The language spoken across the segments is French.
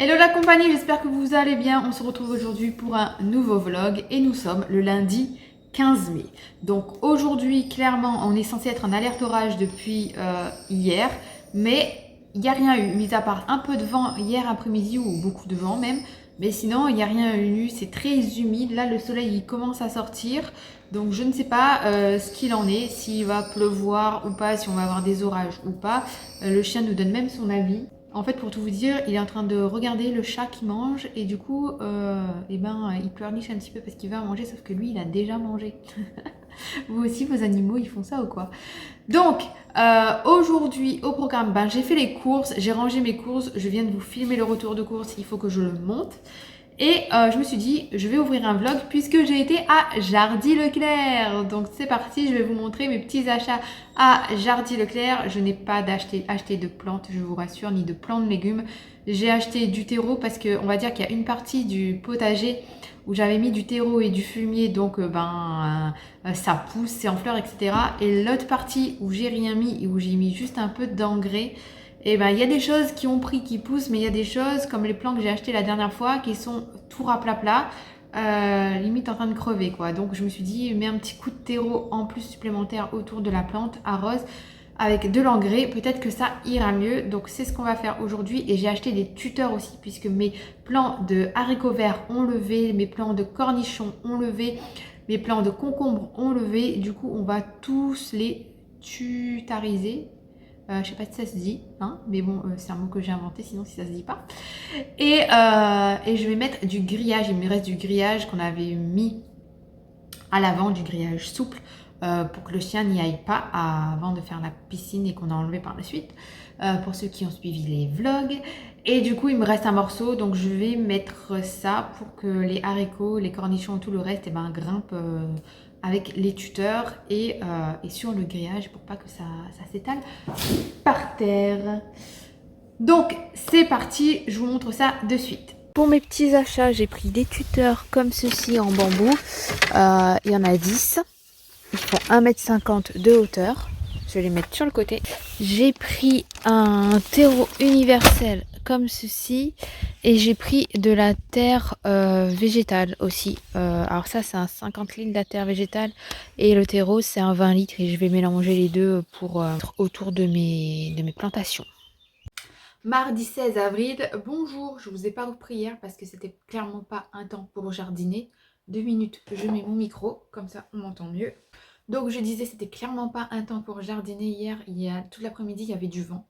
Hello la compagnie, j'espère que vous allez bien. On se retrouve aujourd'hui pour un nouveau vlog et nous sommes le lundi 15 mai. Donc aujourd'hui, clairement, on est censé être en alerte orage depuis hier, mais il n'y a rien eu, mis à part un peu de vent hier après-midi ou beaucoup de vent même. Mais sinon, il n'y a rien eu, c'est très humide. Là, le soleil il commence à sortir. Donc je ne sais pas ce qu'il en est, s'il va pleuvoir ou pas, si on va avoir des orages ou pas. Le chien nous donne même son avis. En fait, pour tout vous dire, il est en train de regarder le chat qui mange et du coup, il pleurniche un petit peu parce qu'il va manger, sauf que lui, il a déjà mangé. Vous aussi, vos animaux, ils font ça ou quoi? Donc, aujourd'hui, au programme, j'ai fait les courses, j'ai rangé mes courses, je viens de vous filmer le retour de course, il faut que je le monte. Et je me suis dit, je vais ouvrir un vlog puisque j'ai été à Jardy Leclerc. Donc c'est parti, je vais vous montrer mes petits achats à Jardy Leclerc. Je n'ai pas acheté de plantes, je vous rassure, ni de plants de légumes. J'ai acheté du terreau parce qu'on va dire qu'il y a une partie du potager où j'avais mis du terreau et du fumier. Donc ça pousse, c'est en fleurs, etc. Et l'autre partie où j'ai rien mis et où j'ai mis juste un peu d'engrais. Et il y a des choses qui ont pris, qui poussent, mais il y a des choses comme les plants que j'ai achetés la dernière fois qui sont tout raplat, limite en train de crever quoi. Donc je me suis dit, mets un petit coup de terreau en plus supplémentaire autour de la plante, arrose avec de l'engrais, peut-être que ça ira mieux. Donc c'est ce qu'on va faire aujourd'hui et j'ai acheté des tuteurs aussi puisque mes plants de haricots verts ont levé, mes plants de cornichons ont levé, mes plants de concombres ont levé. Du coup on va tous les tutariser. Je sais pas si ça se dit, hein, mais bon, c'est un mot que j'ai inventé, sinon si ça se dit pas. Et je vais mettre du grillage, il me reste du grillage qu'on avait mis à l'avant, du grillage souple, pour que le chien n'y aille pas avant de faire la piscine et qu'on a enlevé par la suite, pour ceux qui ont suivi les vlogs. Et du coup, il me reste un morceau, donc je vais mettre ça pour que les haricots, les cornichons et tout le reste grimpent avec les tuteurs et sur le grillage pour pas que ça s'étale par terre. Donc c'est parti, je vous montre ça de suite. Pour mes petits achats, j'ai pris des tuteurs comme ceci en bambou. Il y en a 10. Ils font 1,50 m de hauteur. Je vais les mettre sur le côté. J'ai pris un terreau universel comme ceci. Et j'ai pris de la terre végétale aussi. Alors ça, c'est un 50 litres de la terre végétale. Et le terreau, c'est un 20 litres. Et je vais mélanger les deux pour autour de mes plantations. Mardi 16 avril, bonjour, je vous ai pas repris hier parce que c'était clairement pas un temps pour jardiner. 2 minutes, je mets mon micro, comme ça on m'entend mieux. Donc je disais c'était clairement pas un temps pour jardiner hier, toute l'après-midi il y avait du vent.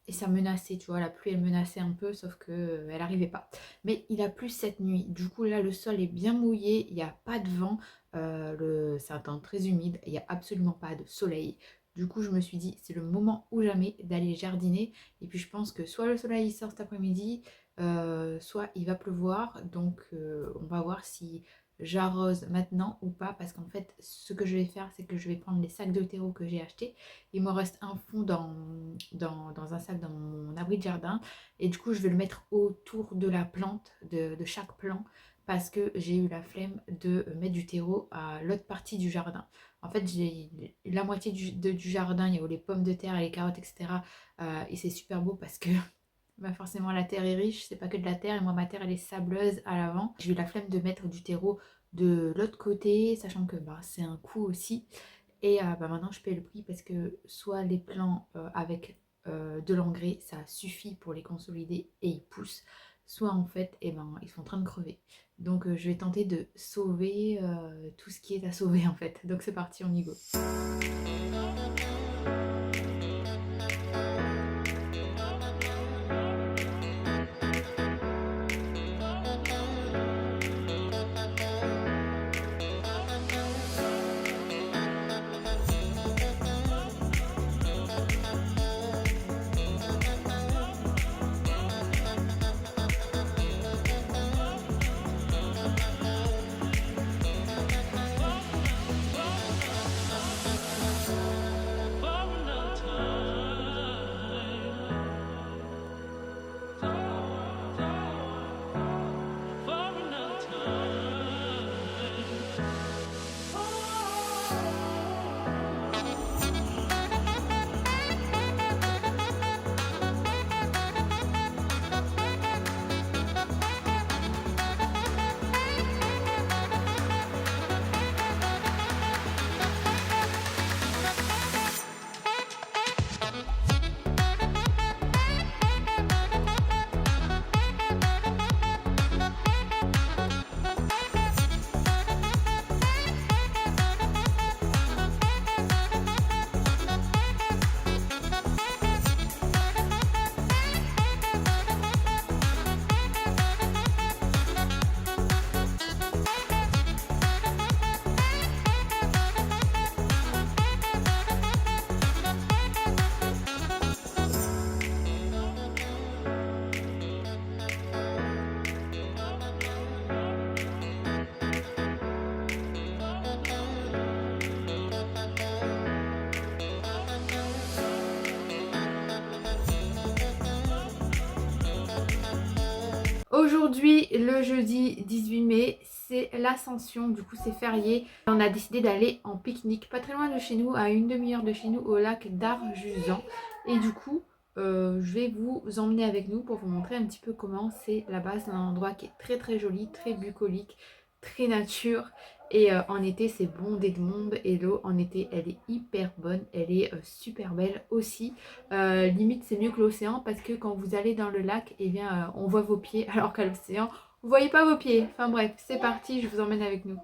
Et ça menaçait, tu vois, la pluie elle menaçait un peu sauf que elle arrivait pas. Mais il a plu cette nuit, du coup là le sol est bien mouillé, il n'y a pas de vent, c'est un temps très humide, il n'y a absolument pas de soleil. Du coup, je me suis dit, c'est le moment ou jamais d'aller jardiner. Et puis, je pense que soit le soleil sort cet après-midi, soit il va pleuvoir. Donc, on va voir si j'arrose maintenant ou pas. Parce qu'en fait, ce que je vais faire, c'est que je vais prendre les sacs de terreau que j'ai achetés. Il me reste un fond dans un sac dans mon abri de jardin. Et du coup, je vais le mettre autour de la plante, de chaque plant. Parce que j'ai eu la flemme de mettre du terreau à l'autre partie du jardin. En fait, j'ai la moitié du jardin, il y a les pommes de terre et les carottes, etc. Et c'est super beau parce que forcément la terre est riche, c'est pas que de la terre. Et moi, ma terre, elle est sableuse à l'avant. J'ai eu la flemme de mettre du terreau de l'autre côté, sachant que c'est un coût aussi. Et maintenant, je paye le prix parce que soit les plants avec de l'engrais, ça suffit pour les consolider et ils poussent. Soit en fait, ils sont en train de crever. Donc je vais tenter de sauver tout ce qui est à sauver en fait. Donc c'est parti, on y go. aujourd'hui, le jeudi 18 mai, c'est l'Ascension, du coup c'est férié. On a décidé d'aller en pique-nique, pas très loin de chez nous, à une demi-heure de chez nous, au lac d'Arjusan. Et du coup, je vais vous emmener avec nous pour vous montrer un petit peu comment c'est là-bas. C'est un endroit qui est très très joli, très bucolique, très nature. Et en été, c'est bondé de monde. Et l'eau, en été, elle est hyper bonne. Elle est super belle aussi. Limite, c'est mieux que l'océan parce que quand vous allez dans le lac, eh bien, on voit vos pieds. Alors qu'à l'océan, vous voyez pas vos pieds. Enfin bref, c'est parti, je vous emmène avec nous.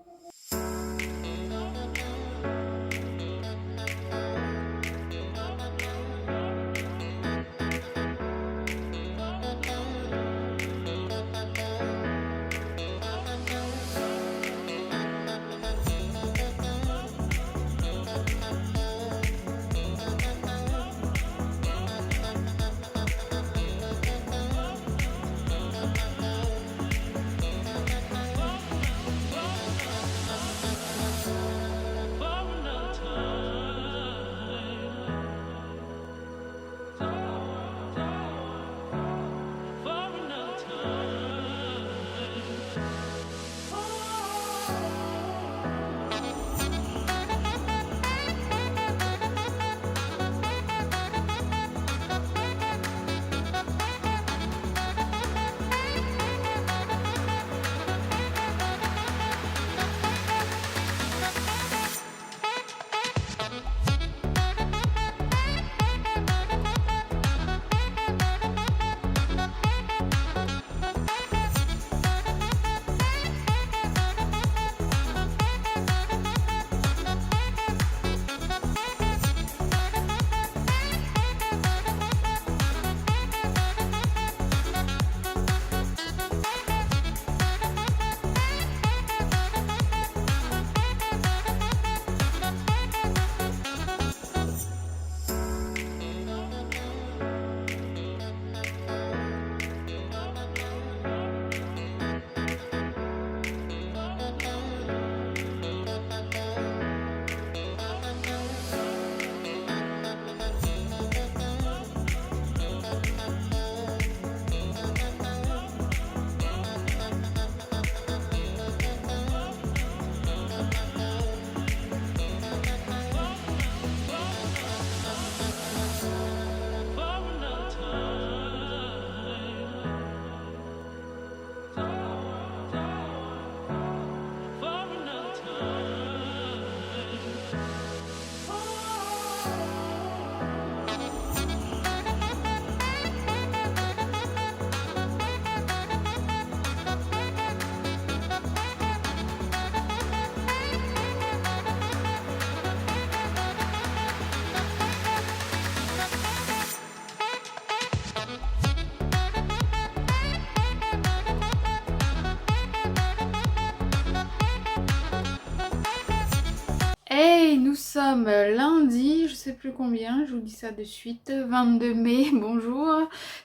Hey, nous sommes lundi, je sais plus combien, je vous dis ça de suite, 22 mai, bonjour.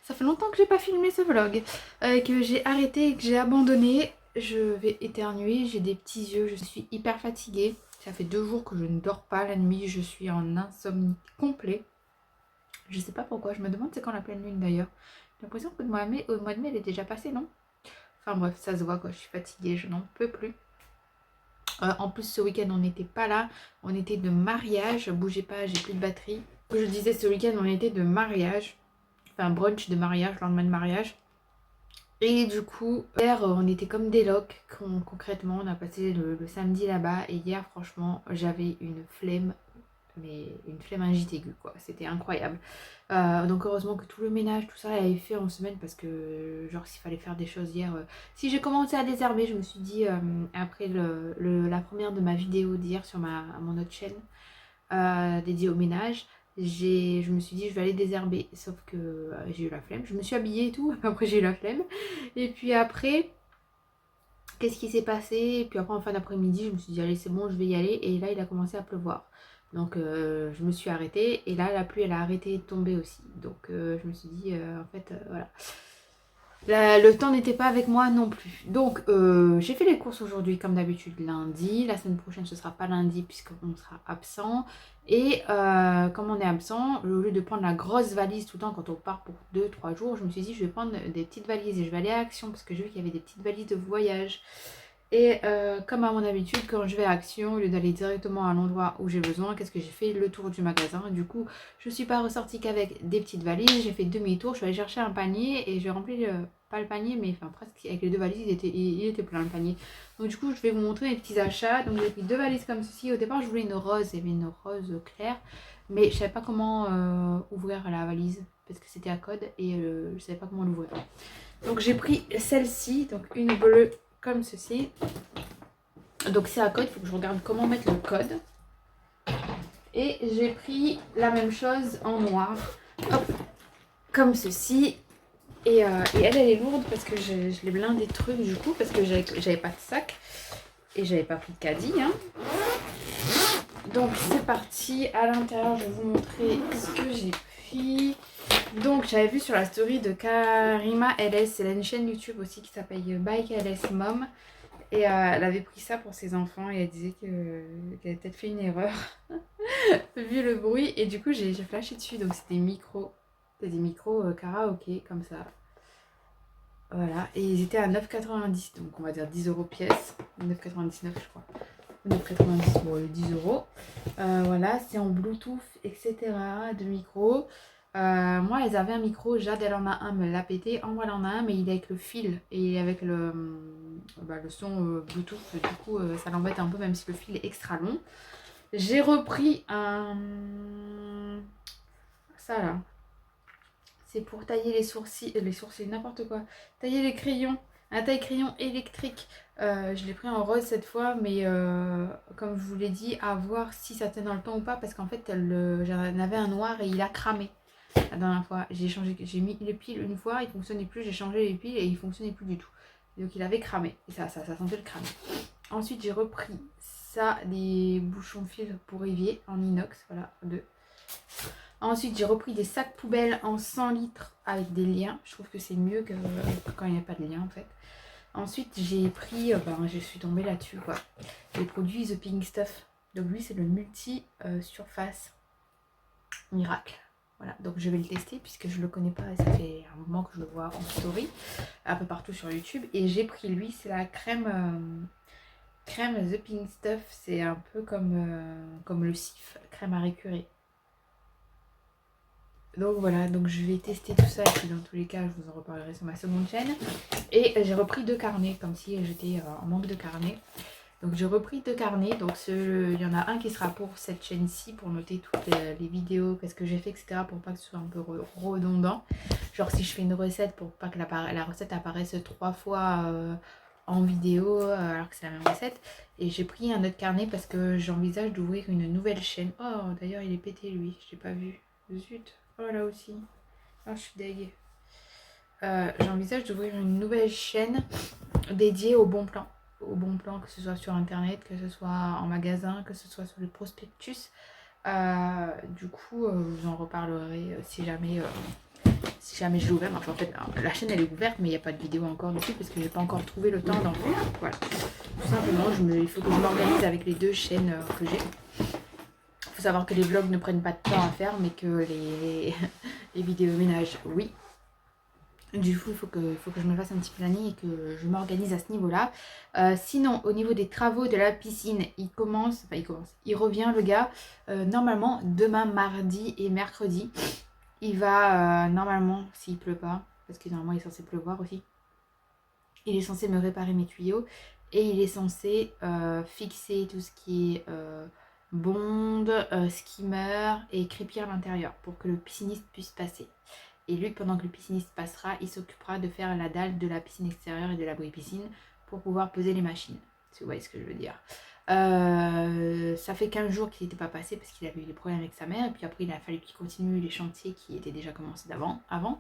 Ça fait longtemps que j'ai pas filmé ce vlog, que j'ai arrêté et que j'ai abandonné. Je vais éternuer, j'ai des petits yeux, je suis hyper fatiguée. Ça fait 2 jours que je ne dors pas la nuit, je suis en insomnie complet. Je sais pas pourquoi, je me demande c'est quand la pleine lune d'ailleurs. J'ai l'impression que au mois de mai elle est déjà passée, non? Enfin bref, ça se voit quoi, je suis fatiguée, je n'en peux plus. En plus ce week-end on n'était pas là, on était de mariage, bougez pas, j'ai plus de batterie. Je disais ce week-end on était de mariage, enfin brunch de mariage, lendemain de mariage. Et du coup, hier on était comme des locs, concrètement on a passé le samedi là-bas. Et hier franchement j'avais une flemme, mais une flémingite aiguë quoi, c'était incroyable. Donc heureusement que tout le ménage, tout ça avait fait en semaine parce que genre s'il fallait faire des choses hier, si j'ai commencé à désherber, je me suis dit après la première de ma vidéo d'hier sur mon autre chaîne dédiée au ménage, je me suis dit je vais aller désherber, sauf que j'ai eu la flemme, je me suis habillée et tout, après j'ai eu la flemme. Et puis après qu'est-ce qui s'est passé? Et puis après en fin d'après-midi je me suis dit allez c'est bon je vais y aller, et là il a commencé à pleuvoir. Donc je me suis arrêtée et là la pluie elle a arrêté de tomber aussi. Donc je me suis dit en fait voilà. Le temps n'était pas avec moi non plus. Donc, j'ai fait les courses aujourd'hui, comme d'habitude, lundi. La semaine prochaine, ce sera pas lundi, puisqu'on sera absent. Et comme on est absent, au lieu de prendre la grosse valise tout le temps quand on part pour 2-3 jours, je me suis dit, je vais prendre des petites valises et je vais aller à Action, parce que j'ai vu qu'il y avait des petites valises de voyage. Et comme à mon habitude, quand je vais à Action, au lieu d'aller directement à l'endroit où j'ai besoin, qu'est-ce que j'ai fait? Le tour du magasin. Du coup, je ne suis pas ressortie qu'avec des petites valises. J'ai fait demi-tour. Je suis allée chercher un panier et j'ai rempli, pas le panier, mais enfin presque avec les deux valises, il était plein le panier. Donc du coup, je vais vous montrer mes petits achats. Donc j'ai pris deux valises comme ceci. Au départ, je voulais une rose, il y avait une rose claire. Mais je ne savais pas comment ouvrir la valise parce que c'était à code et je ne savais pas comment l'ouvrir. Donc j'ai pris celle-ci, donc une bleue comme ceci. Donc c'est à code, il faut que je regarde comment mettre le code. Et j'ai pris la même chose en noir, hop, comme ceci. Et elle est lourde parce que je l'ai blindée de trucs du coup, parce que j'avais pas de sac et j'avais pas pris de caddie. Hein. Donc c'est parti, à l'intérieur je vais vous montrer ce que j'ai pris. Donc j'avais vu sur la story de Karima LS, elle a une chaîne YouTube aussi qui s'appelle Bike LS Mom. Et elle avait pris ça pour ses enfants et elle disait qu'elle avait peut-être fait une erreur vu le bruit. Et du coup j'ai flashé dessus, donc c'est des micros karaoké comme ça. Voilà, et ils étaient à 9,90, donc on va dire 10 € pièce, 9,99 je crois. 9,90 pour 10 €. Voilà, c'est en Bluetooth, etc. de micro. Moi, elles avaient un micro, Jade, elle en a un, me l'a pété. Ambre, elle en a un, mais il est avec le fil et avec le son Bluetooth. Du coup, ça l'embête un peu, même si le fil est extra long. J'ai repris un... Ça là. C'est pour tailler les sourcils, n'importe quoi. Tailler les crayons. Un taille-crayon électrique. Je l'ai pris en rose cette fois, mais comme je vous l'ai dit, à voir si ça tient dans le temps ou pas, parce qu'en fait, j'en avais un noir et il a cramé la dernière fois. J'ai mis les piles une fois, il ne fonctionnait plus, j'ai changé les piles et il ne fonctionnait plus du tout. Donc il avait cramé, et ça sentait le cramer. Ensuite, j'ai repris ça, des bouchons de fil pour évier en inox, voilà, deux. Ensuite, j'ai repris des sacs poubelles en 100 litres avec des liens. Je trouve que c'est mieux que quand il n'y a pas de lien en fait. Ensuite, j'ai pris, je suis tombée là-dessus quoi, les produits The Pink Stuff. Donc lui, c'est le multi-surface miracle. Voilà, donc je vais le tester puisque je le connais pas et ça fait un moment que je le vois en story, un peu partout sur YouTube. Et j'ai pris lui, c'est la crème The Pink Stuff. C'est un peu comme le Cif, crème à récurer. Donc voilà, donc je vais tester tout ça et puis dans tous les cas je vous en reparlerai sur ma seconde chaîne. Et j'ai repris 2 carnets, comme si j'étais en manque de carnets. Donc j'ai repris 2 carnets, donc il y en a un qui sera pour cette chaîne-ci, pour noter toutes les vidéos, qu'est-ce que j'ai fait, etc. Pour pas que ce soit un peu redondant. Genre si je fais une recette, pour pas que la recette apparaisse 3 fois en vidéo alors que c'est la même recette. Et j'ai pris un autre carnet parce que j'envisage d'ouvrir une nouvelle chaîne. Oh d'ailleurs il est pété lui, j'ai pas vu. Zut. Oh là aussi. Oh, je suis deg. J'envisage d'ouvrir une nouvelle chaîne dédiée au bon plan. Au bon plan, que ce soit sur internet, que ce soit en magasin, que ce soit sur le prospectus. Du coup, je vous en reparlerai si jamais je l'ai ouvert. Enfin, en fait, la chaîne elle est ouverte, mais il n'y a pas de vidéo encore dessus parce que j'ai pas encore trouvé le temps d'en faire. Voilà. Tout simplement, il faut que je m'organise avec les 2 chaînes que j'ai. Il faut savoir que les vlogs ne prennent pas de temps à faire, mais que les vidéos ménage, oui. Du coup, il faut que je me fasse un petit planning et que je m'organise à ce niveau-là. Sinon, au niveau des travaux de la piscine, il revient le gars. Normalement, demain, mardi et mercredi, il va, normalement, s'il pleut pas, parce que normalement il est censé pleuvoir aussi, il est censé me réparer mes tuyaux et il est censé fixer tout ce qui est bonde, skimmer et crépier à l'intérieur pour que le pisciniste puisse passer. Et lui, pendant que le pisciniste passera, il s'occupera de faire la dalle de la piscine extérieure et de l'abri piscine pour pouvoir poser les machines. Si vous voyez ce que je veux dire. Ça fait 15 jours qu'il n'était pas passé parce qu'il avait eu des problèmes avec sa mère. Et puis après, il a fallu qu'il continue les chantiers qui étaient déjà commencés avant.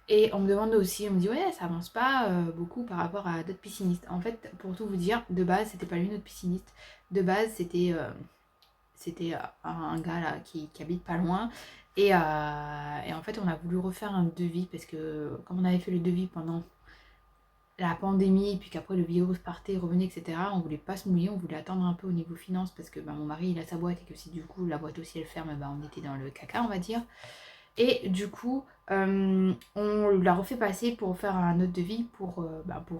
Et on me demande aussi, on me dit ouais, ça avance pas beaucoup par rapport à d'autres piscinistes. En fait, pour tout vous dire, de base, c'était pas lui notre pisciniste. De base, c'était un gars là qui habite pas loin. Et en fait, on a voulu refaire un devis parce que comme on avait fait le devis pendant la pandémie, puis qu'après le virus partait, revenait, etc., on voulait pas se mouiller, on voulait attendre un peu au niveau finance parce que mon mari il a sa boîte et que si du coup la boîte aussi elle ferme, on était dans le caca, on va dire. Et du coup, on l'a refait passer pour faire un autre devis pour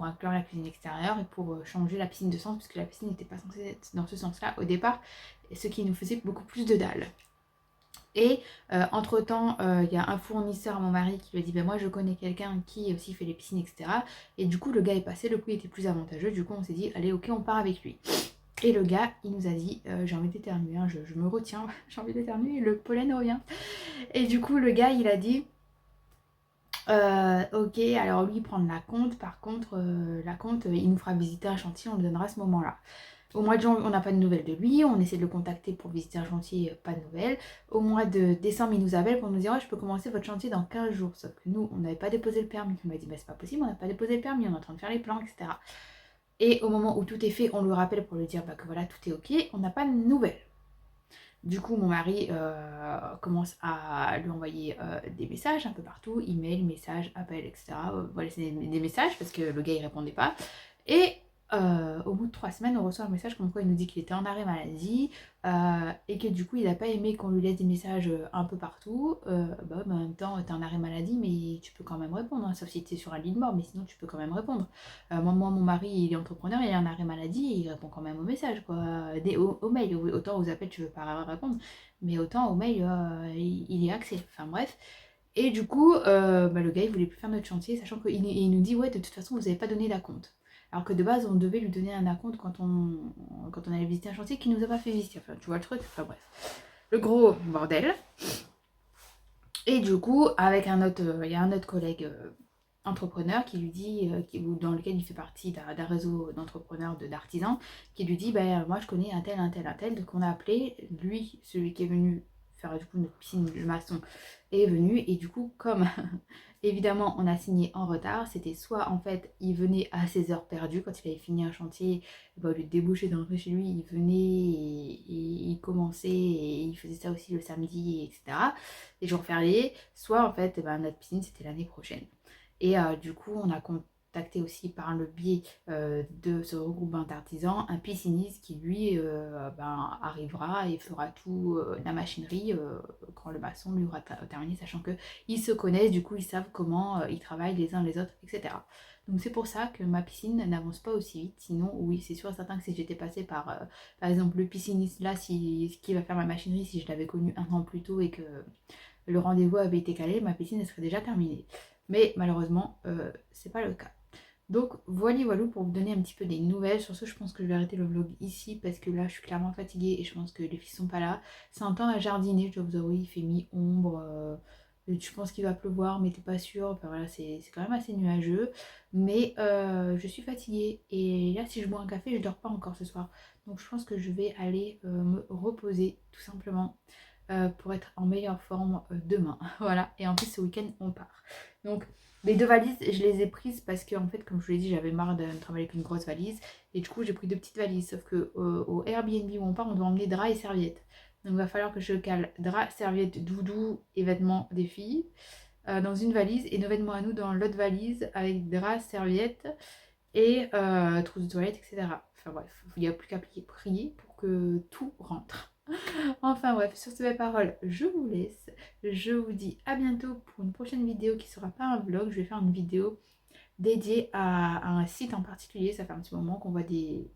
inclure la cuisine extérieure et pour changer la piscine de sens, parce que la piscine n'était pas censée être dans ce sens-là au départ, ce qui nous faisait beaucoup plus de dalles. Et entre-temps, il y a un fournisseur à mon mari qui lui a dit moi je connais quelqu'un qui aussi fait les piscines, etc. Et du coup, le gars est passé, le prix était plus avantageux. Du coup, on s'est dit allez, ok, on part avec lui. Et le gars, il nous a dit j'ai envie d'éternuer, hein, je me retiens, j'ai envie d'éternuer, le pollen revient. Et du coup, le gars, il a dit ok, alors lui, prendre la compte. Par contre, la compte, il nous fera visiter un chantier, on le donnera à ce moment-là. Au mois de janvier, on n'a pas de nouvelles de lui, on essaie de le contacter pour visiter un chantier, pas de nouvelles. Au mois de décembre, il nous appelle pour nous dire je peux commencer votre chantier dans 15 jours. Sauf que nous, on n'avait pas déposé le permis. On m'a dit c'est pas possible, on n'a pas déposé le permis, on est en train de faire les plans, etc. Et au moment où tout est fait, on le rappelle pour lui dire que voilà, tout est ok, on n'a pas de nouvelles. Du coup, mon mari commence à lui envoyer des messages un peu partout, email, messages, appels, etc. Voilà, c'est des messages parce que le gars il répondait pas. Et au bout de 3 semaines, on reçoit un message comme quoi il nous dit qu'il était en arrêt maladie et que du coup il n'a pas aimé qu'on lui laisse des messages un peu partout. En même temps, t'es en arrêt maladie, mais tu peux quand même répondre, hein, sauf si t'es sur un lit de mort, mais sinon tu peux quand même répondre. Moi, mon mari, il est entrepreneur, il est en arrêt maladie, et il répond quand même aux messages, quoi. Au mail, autant aux appels, tu veux pas répondre, mais autant au mail, il est accès. Enfin bref. Et du coup, le gars, il voulait plus faire notre chantier, sachant qu'il nous dit, ouais, de toute façon, vous n'avez pas donné d'acompte. Alors que de base, on devait lui donner un acompte quand on allait visiter un chantier qui nous a pas fait visiter. Enfin, tu vois le truc. Enfin bref. Le gros bordel. Et du coup, avec il y a un autre collègue entrepreneur qui lui dit, dans lequel il fait partie d'un réseau d'entrepreneurs, d'artisans, qui lui dit moi je connais un tel, un tel, un tel. Donc on a appelé, lui, celui qui est venu faire du coup notre piscine, le maçon, est venu. Et du coup, comme évidemment on a signé en retard, c'était soit en fait il venait à ses heures perdues quand il avait fini un chantier, au lieu de déboucher d'entrer chez lui, il venait et il commençait et il faisait ça aussi le samedi, etc. Les jours fériés, soit en fait notre piscine c'était l'année prochaine. Et du coup, on a contacté aussi par le biais de ce regroupement d'artisans un pisciniste qui lui arrivera et fera tout la machinerie quand le maçon lui aura terminé, sachant qu'ils se connaissent, du coup ils savent comment ils travaillent les uns les autres, etc. Donc c'est pour ça que ma piscine n'avance pas aussi vite. Sinon, oui, c'est sûr et certain que si j'étais passée par exemple, le pisciniste là, qui va faire ma machinerie, si je l'avais connu un an plus tôt et que le rendez-vous avait été calé, ma piscine elle serait déjà terminée. Mais malheureusement, c'est pas le cas. Donc voilà pour vous donner un petit peu des nouvelles. Sur ce, je pense que je vais arrêter le vlog ici parce que là, je suis clairement fatiguée et je pense que les filles sont pas là. C'est un temps à jardiner, je dois vous avouer, il fait mi-ombre. Tu penses qu'il va pleuvoir, mais t'es pas sûr. Enfin voilà, c'est quand même assez nuageux. Mais je suis fatiguée et là, si je bois un café, je dors pas encore ce soir. Donc je pense que je vais aller me reposer tout simplement. Pour être en meilleure forme demain. Voilà, et en plus ce week-end on part. Donc les 2 valises, je les ai prises parce que en fait, comme je vous l'ai dit, j'avais marre de travailler avec une grosse valise. Et du coup, j'ai pris 2 petites valises. Sauf que au Airbnb où on part, on doit emmener draps et serviettes. Donc il va falloir que je cale draps, serviettes, doudou et vêtements des filles dans une valise et nos vêtements à nous dans l'autre valise avec draps, serviettes et trousse de toilette, etc. Enfin bref, il n'y a plus qu'à prier pour que tout rentre. Enfin bref, sur ces belles paroles, je vous laisse. Je vous dis à bientôt pour une prochaine vidéo qui sera pas un vlog. Je vais faire une vidéo dédiée à un site en particulier. Ça fait un petit moment qu'on voit des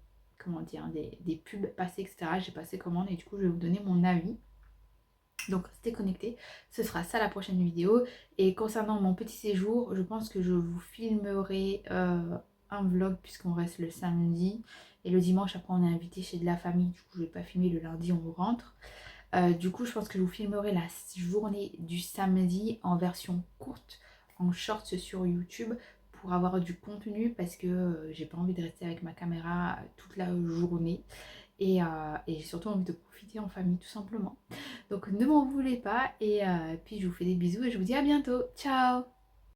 pubs passer, etc. J'ai passé commande et du coup je vais vous donner mon avis. Donc restez connectés, ce sera ça la prochaine vidéo. Et concernant mon petit séjour, je pense que je vous filmerai un vlog puisqu'on reste le samedi. Et le dimanche, après, on est invité chez de la famille. Du coup, je ne vais pas filmer le lundi, on rentre. Du coup, je pense que je vous filmerai la journée du samedi en version courte, en shorts sur YouTube pour avoir du contenu parce que j'ai pas envie de rester avec ma caméra toute la journée. Et j'ai surtout envie de profiter en famille tout simplement. Donc ne m'en voulez pas et puis je vous fais des bisous et je vous dis à bientôt. Ciao!